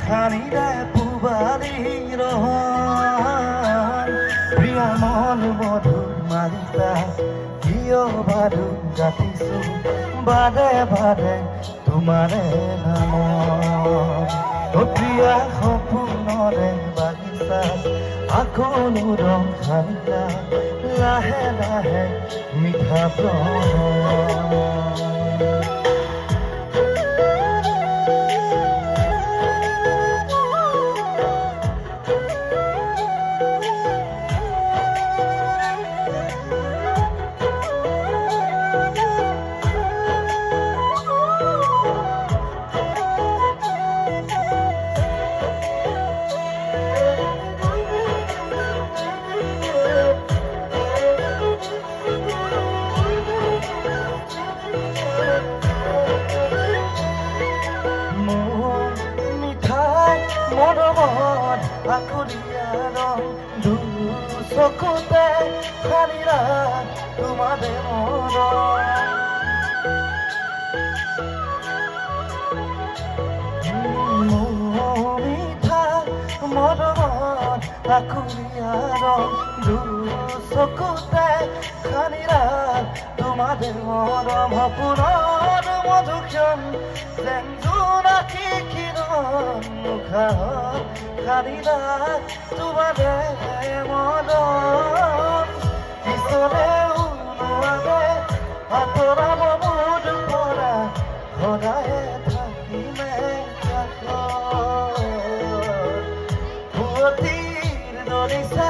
খানিৰে পুবাৰীৰ প্ৰিয় মন মধু মাৰিতা কিয় বাৰু গাঠিছো বাৰে বাৰে তোমাৰে নাম প্ৰিয়া সপোনৰে বাগিচা আকনো ৰং খানিতা লাহে লাহে মিঠা প্ৰণয় চকুতে খানিৰা তোমাৰে মিঠা মৰমত আকুৰিয়াৰ চকুতে খানিৰা তোমাৰে মৰম সপোনৰ মধুক্ষণ যেন জোনাকী কিৰণ মুখাত খানিৰা তোমাৰে মৰম পিছলে ওলোৱালে আঁতৰাব মোৰ পৰা সদায়ে থাকিলে পুৱতিৰ দৰিছা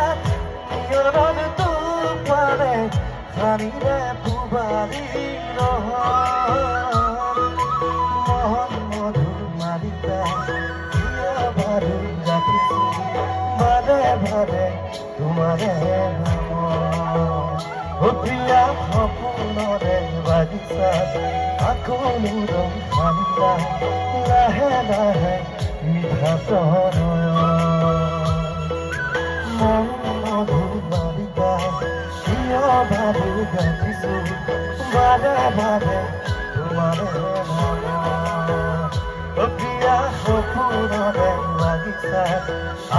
নিয়ৰত পাৰে খানিৰে পুবাৰীৰ মন মধু মাৰিতা বাৰু গাঠিছো বাৰে বাৰে তোমাৰে নাম প্ৰিয়া সপোনৰে বাগিচা আকনো ৰং খানিতা লাহে লাহে মিঠা প্ৰণয় মন মধু মাৰিতা কিয় বাৰু গাঠিছো বাৰে বাৰে তোমাৰে নাম প্ৰিয়া সপোনৰে বাগিচা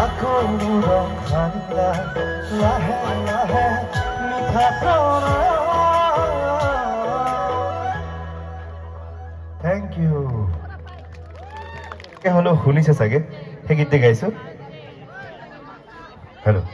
আকনো ৰং খানিতা লাহে লাহে মিঠা প্ৰণয় থেংক ইউ হলেও শুনিছে চাগে সেই গীতটি গাইছো হেল্ল'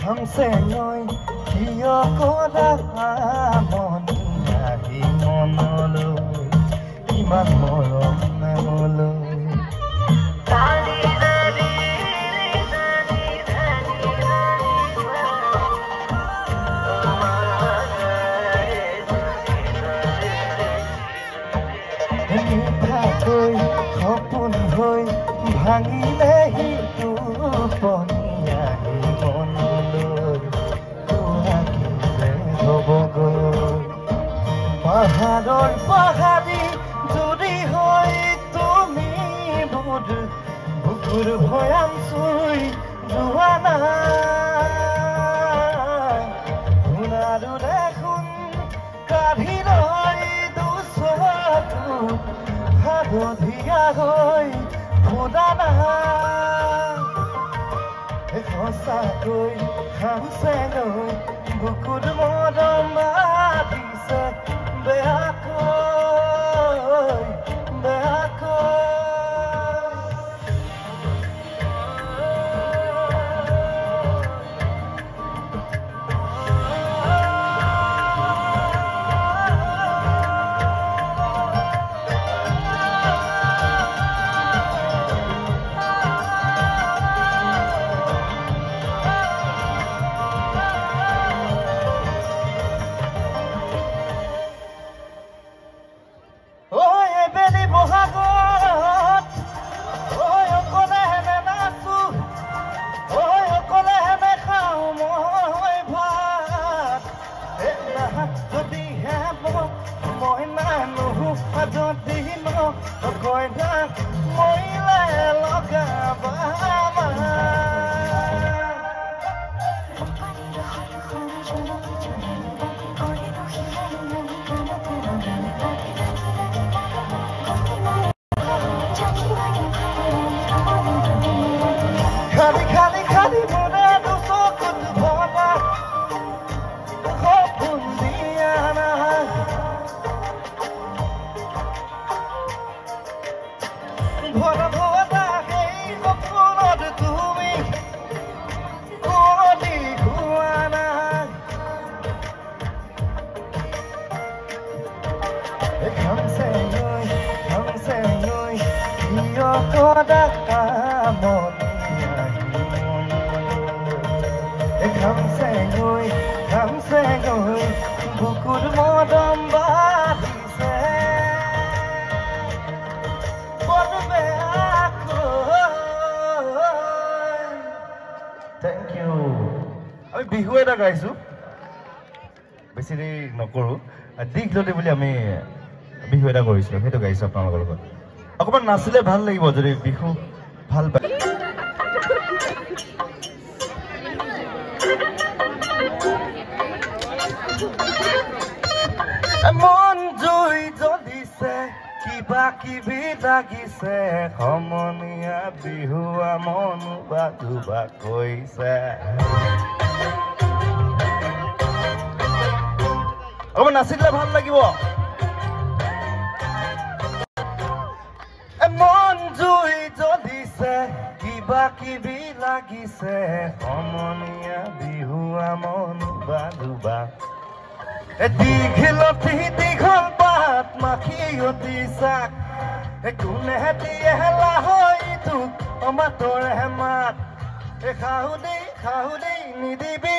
খামছে নৈ কিয় কৰা মন আহি মনলৈ ইমান মৰম নামলৈ মিঠাকৈ সপোন হৈ ভাঙিলেহি টোপনি আহি মনলৈ তোৰাকিলে হ'বগৈ পাহাৰৰ পাহাৰী যদি হৈ তুমি বুকুৰ ভৈয়াম চুই যোৱা নাই শুনাৰো দেখোন কাঢ়ি লৈ দুচকু হালধীয়া হৈ ফুৰা নাই সঁচাকৈ খামছে লৈ বুকুৰ মৰম বাঢ়িছে বেয়াকৈ বেয়াকৈ হয় না মইলে লগাবা খালি খালি খালি মনে দুচকুত ভবা সপোন দিয়া নাই ভৰা ভৰা সেই সপোনত তুমি কলি হোৱা নাই খামছে লৈ কিয় কদা কামত খামছে গৈ বুকুৰ মদম বাঢ়িছে থেংক ইউ আমি বিহু এটা গাইছোঁ বেছি দেৰি নকৰোঁ দীঘলতি বুলি আমি বিহু এটা কৰিছিলোঁ সেইটো গাইছোঁ আপোনালোকৰ লগত অকণমান নাচিলে ভাল লাগিব যদি বিহু ভাল পায় মন জুই জ্বলিছে কিবা কিবি লাগিছে সমনীয়া বিহুৱা মনো বাজুবা কৈছে অকণমান নাচিলে ভাল লাগিব মন জুই জ্বলিছে কিবা কিবি লাগিছে সমনীয়া বিহুৱা মনো বাজুবা দীঘলতি দীঘল পাত মাখিয়তি চাক কোনে দিয়ে হেলা হৈ তোক মাতৰে মাত খাহু দেই নিদিবি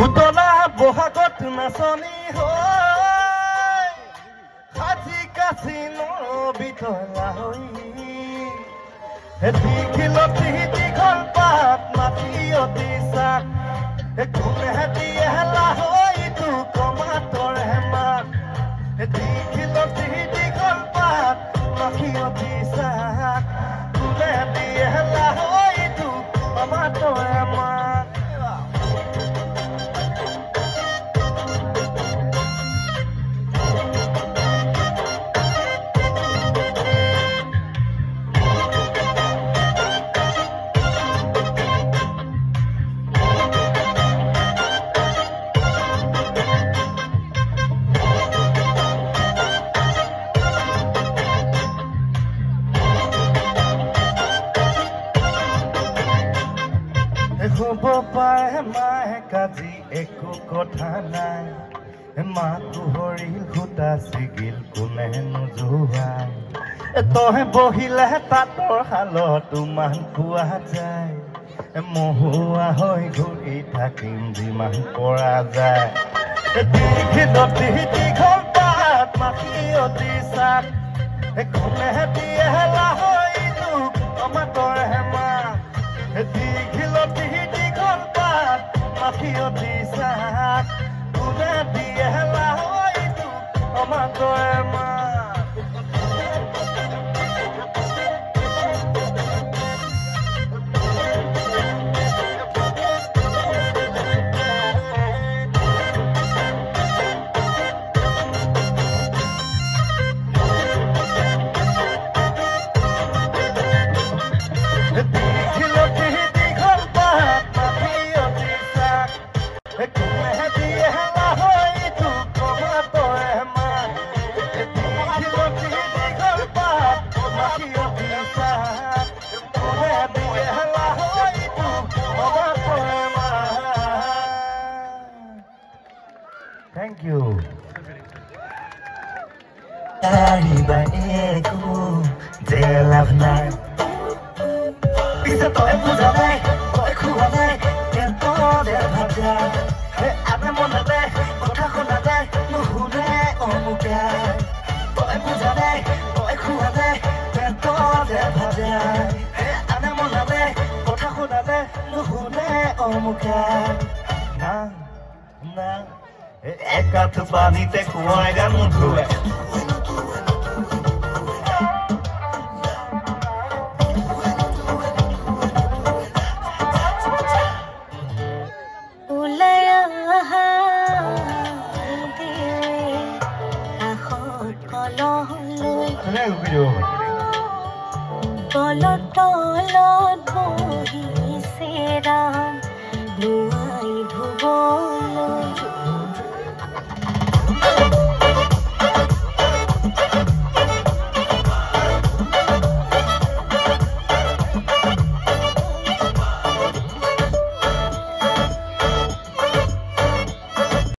উতলা বহাগত নাচনি হৈ সাজি কাচি নবিতলা হৈ দীঘলতি দীঘল পাত মাখিয়তি চাক কোনে দিয়ে হেলা হৈ তোক মাতৰে মাত দীঘলতি দীঘল পাত মাখিয়তি চাক কোনে দিয়ে হেলা হৈ তোক মাতৰে মাত হ'ব পাৰে মায়ে কাজি একো কথা নাই মা কুহৰিল সূতা ছিগিল কোনে নোজোৱাই তই বহিলে তাঁতৰ শালত মান পোৱা যায় মহুৱা হৈ ঘূৰি থাকিম যিমান পৰা যায় দীঘলতি দীঘল পাত মাখিয়তি চাক কোনে দিয়ে হেলা হৈ তোক মাতৰে মাত দীঘলতি দীঘল পাত মাখিয়তি চাক কোনে দিয়ে হেলা হৈ তোক মাতৰে মাত Thank you. Arriba ego de la night. Pisa to e puja dai, to e khuwa dai, ken to de bhaja. He abe mona dai, kotha khona dai, nuhure omuka. To e puja dai, to e khuwa dai, ken to de bhaja. He abe mona dai, kotha khona dai, nuhure omuka. Na na এক cup পানিতে কুয়ায় গান ধুয়ে তলত তলত বহিছে ৰাম নোৱাৰি ধুবলৈ